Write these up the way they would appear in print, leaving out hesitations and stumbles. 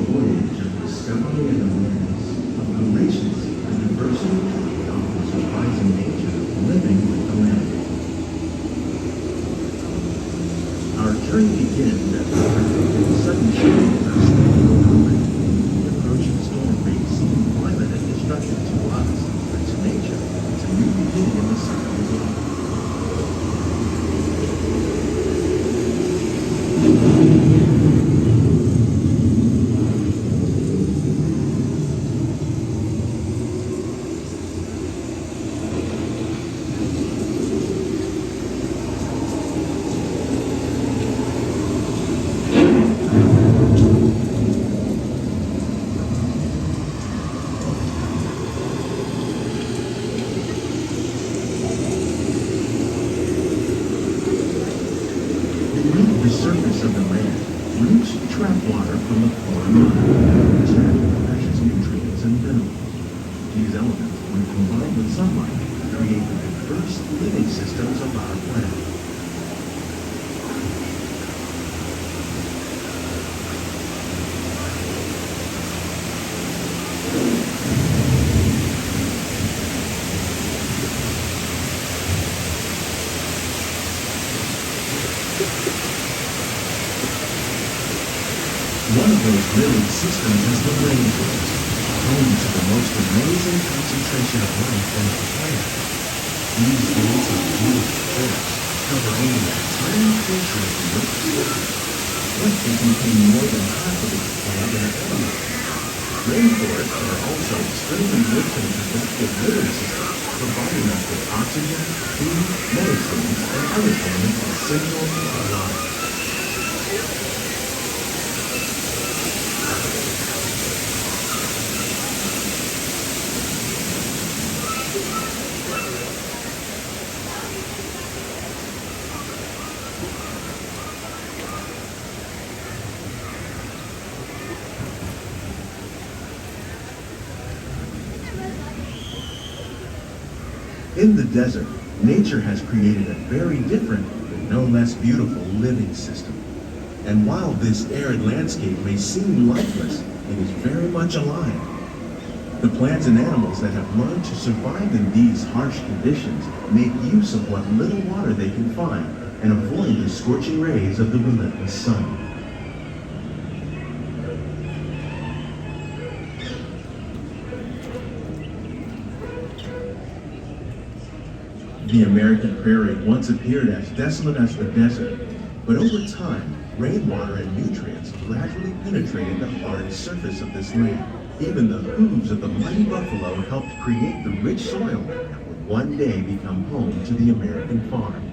voyage of discovery and awareness of the richness and diversity of the surprising nature living with the land. Our journey begins at the unexpected sudden change in our state of climate. The approaching storm may seem violent and destructive to us, but to nature, it's a new beginning in the cycle of life. The surface of the land, roots trap water from the flora and extract precious nutrients and minerals. These elements, when combined with sunlight, create the diverse living systems of our planet. One of those living systems is the rainforest, home to the most amazing concentration of life on the planet. These fields of beautiful forests cover only a tiny portion of the Earth's surface, but they contain more than half of its plant and element. Rainforests are also extremely rich and productive living systems, providing us with oxygen, food, medicines, and other elements essential to our lives. In the desert, nature has created a very different, but no less beautiful living system. And while this arid landscape may seem lifeless, it is very much alive. The plants and animals that have learned to survive in these harsh conditions make use of what little water they can find and avoid the scorching rays of the relentless sun. The American prairie once appeared as desolate as the desert, but over time, rainwater and nutrients gradually penetrated the hard surface of this land. Even the hooves of the mighty buffalo helped create the rich soil that would one day become home to the American farm.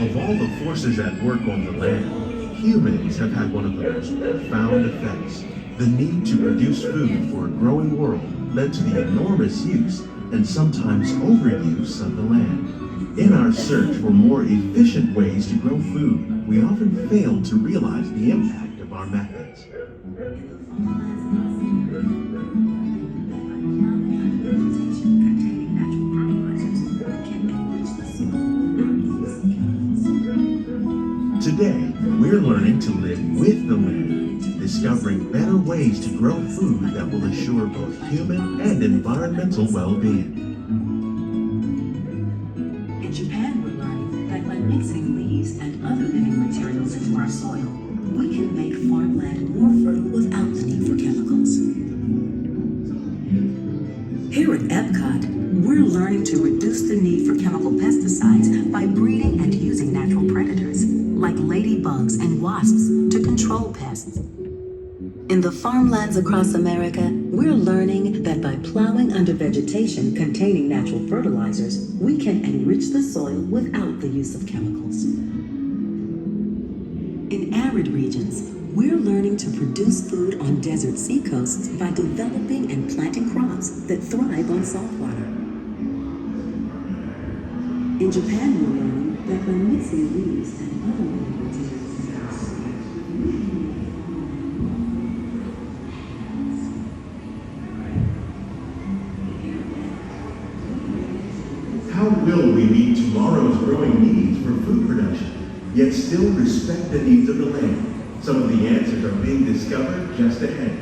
Of all the forces at work on the land, humans have had one of the most profound effects. The need to produce food for a growing world led to the enormous use and sometimes overuse of the land. In our search for more efficient ways to grow food, we often fail to realize the impact of our methods. Today, we're learning to live with the land, discovering better ways to grow food that will assure both human and environmental well-being. In Japan, we're learning that by mixing leaves and other living materials into our soil, we can make farmland more fertile without the need for chemicals. Here at EPCOT, we're learning to reduce the need for chemical pesticides by breeding and using natural predators, like ladybugs and wasps, to control pests. In the farmlands across America, we're learning that by plowing under vegetation containing natural fertilizers, we can enrich the soil without the use of chemicals. In arid regions, We're learning to produce food on desert seacoasts by developing and planting crops that thrive on salt water. In Japan, we're learning that by mixing leaves and other ingredients, how will we meet tomorrow's growing needs for food production, yet still respect the needs of the land? Some of the answers are being discovered just ahead.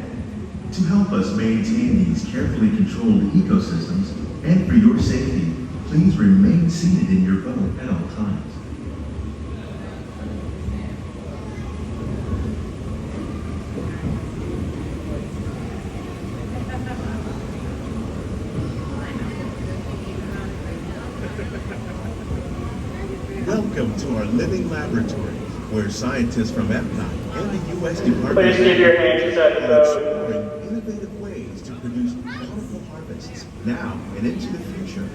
To help us maintain these carefully controlled ecosystems, and for your safety, please remain seated in your boat at all times. Welcome to our living laboratory, where scientists from EPCOT and the U.S. Department Please keep your hands inside the are boat. exploring innovative ways to produce bountiful harvests now and into the future.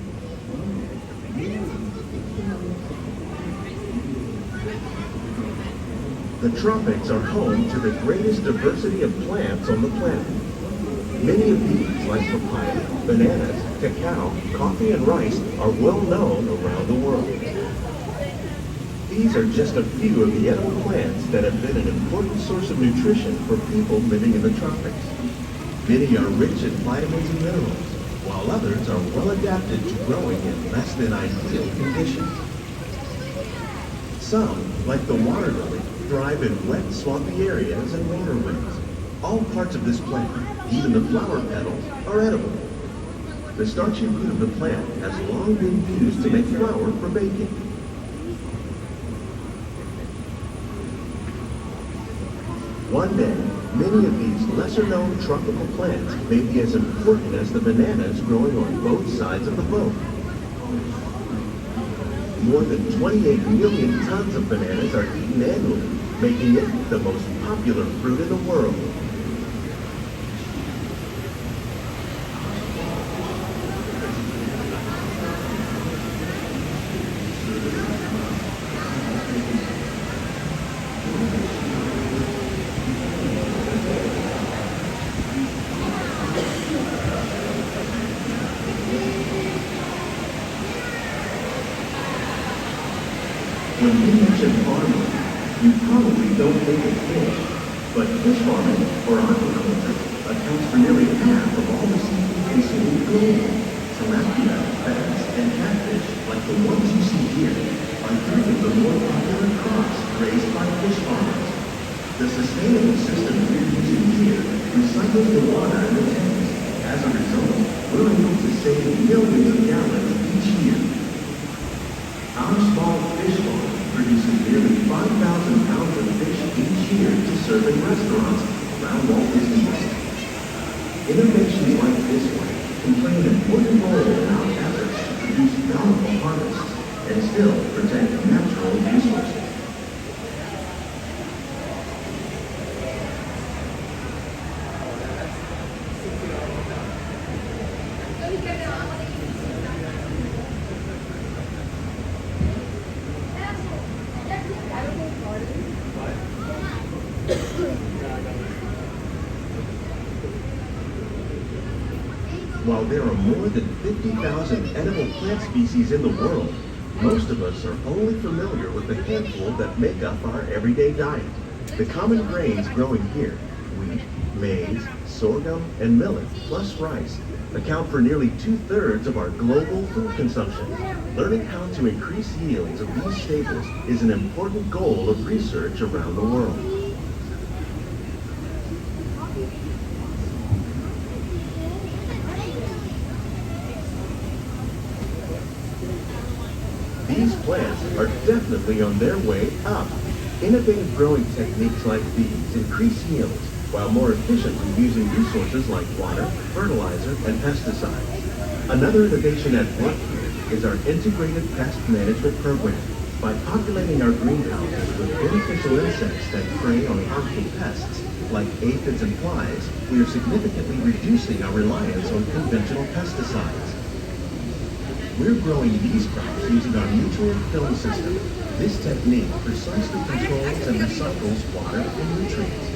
The tropics are home to the greatest diversity of plants on the planet. Many of these, like papaya, bananas, cacao, coffee, and rice, are well known around the world. These are just a few of the edible plants that have been an important source of nutrition for people living in the tropics. Many are rich in vitamins and minerals, while others are well adapted to growing in less than ideal conditions. Some, like the water lily, thrive in wet, swampy areas and waterways. All parts of this plant, even the flower petals, are edible. The starchy root of the plant has long been used to make flour for baking. One day, many of these lesser-known tropical plants may be as important as the bananas growing on both sides of the boat. More than 28 million tons of bananas are eaten annually, making it the most popular fruit in the world. When you mention farming, you probably don't think of fish, but fish farming, or aquaculture, accounts for nearly half of all the seafood consumed globally. Tilapia, bass, and catfish, like the ones you see here, are three of the more popular crops raised by fish farmers. The sustainable system we're using here recycles the water in the tanks. As a result, we're able to save millions of gallons each year. Our small fish farm produces nearly 5,000 pounds of fish each year to serve in restaurants around Walt Disney World. Innovations like this one can play an important role in our efforts to produce bountiful harvests and still protect natural resources. While there are more than 50,000 edible plant species in the world, most of us are only familiar with the handful that make up our everyday diet. The common grains growing here, wheat, maize, sorghum, and millet, plus rice, account for nearly 2/3 of our global food consumption. Learning how to increase yields of these staples is an important goal of research around the world. These plants are definitely on their way up. Innovative growing techniques like these increase yields while more efficiently using resources like water, fertilizer, and pesticides. Another innovation at work here is our integrated pest management program. By populating our greenhouses with beneficial insects that prey on harmful pests, like aphids and flies, we are significantly reducing our reliance on conventional pesticides. We're growing these crops using our nutrient film system. This technique precisely controls and recycles water and nutrients.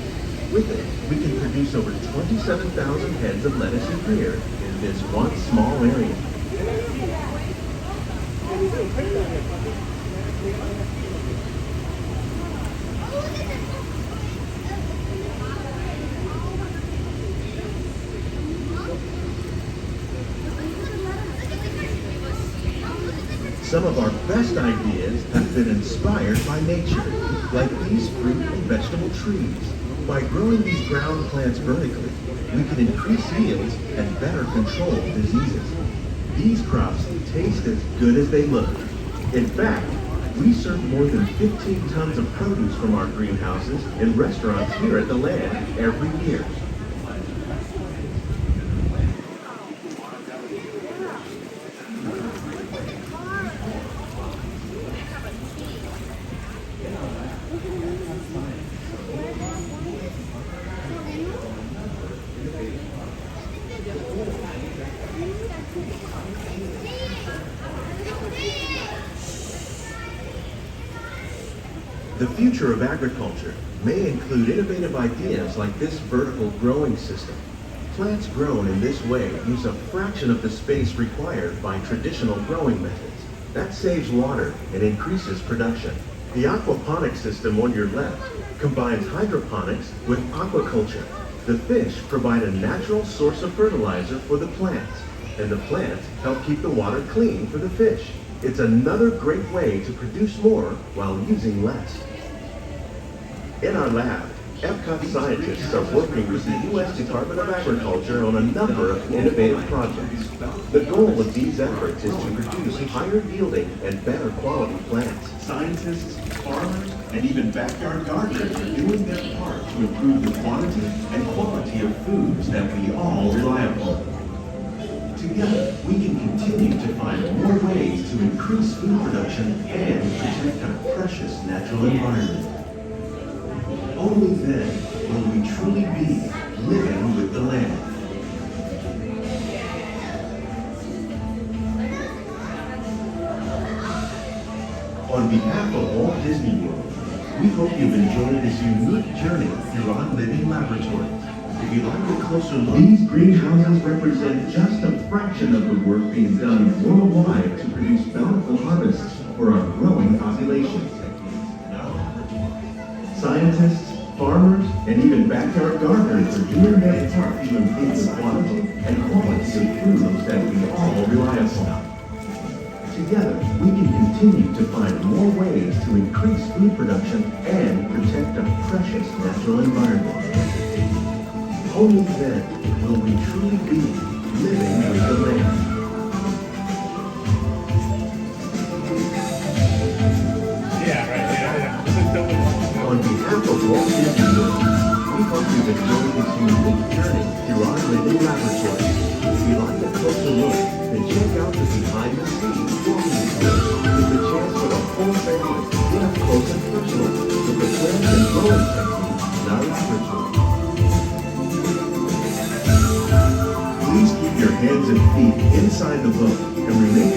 With it, we can produce over 27,000 heads of lettuce a year in this one small area. Some of our best ideas have been inspired by nature, like these fruit and vegetable trees. By growing these ground plants vertically, we can increase yields and better control diseases. These crops taste as good as they look. In fact, we serve more than 15 tons of produce from our greenhouses in restaurants here at the land every year. The future of agriculture may include innovative ideas like this vertical growing system. Plants grown in this way use a fraction of the space required by traditional growing methods. That saves water and increases production. The aquaponics system on your left combines hydroponics with aquaculture. The fish provide a natural source of fertilizer for the plants, and the plants help keep the water clean for the fish. It's another great way to produce more while using less. In our lab, EPCOT scientists are working with the U.S. Department of Agriculture on a number of innovative projects. The goal of these efforts is to produce higher yielding and better quality plants. Scientists, farmers, and even backyard gardeners are doing their part to improve the quantity and quality of foods that we all rely upon. Together, we can continue to find more ways to increase food production and protect our precious natural environment. Only then will we truly be living with the land. On behalf of Walt Disney World, we hope you've enjoyed this unique journey through our living laboratories. If you'd like a closer look, these greenhouses represent just a fraction of the work being done worldwide to produce bountiful harvests for our growing populations. Scientists, farmers, and even backyard gardeners are doing their part to improve the quantity and quality of foods that we all rely upon. Together, we can continue to find more ways to increase food production and protect our precious natural environment. Only then will we truly be living with the land. On behalf of Walt Disney World, we hope you've enjoyed this unique journey through our living laboratory. If you'd like a closer look, then check out the behind-the-scenes walking tour with the chance for the whole family to get up close and personal with the plants and growing techniques in our laboratory. Please keep your hands and feet inside the boat and remain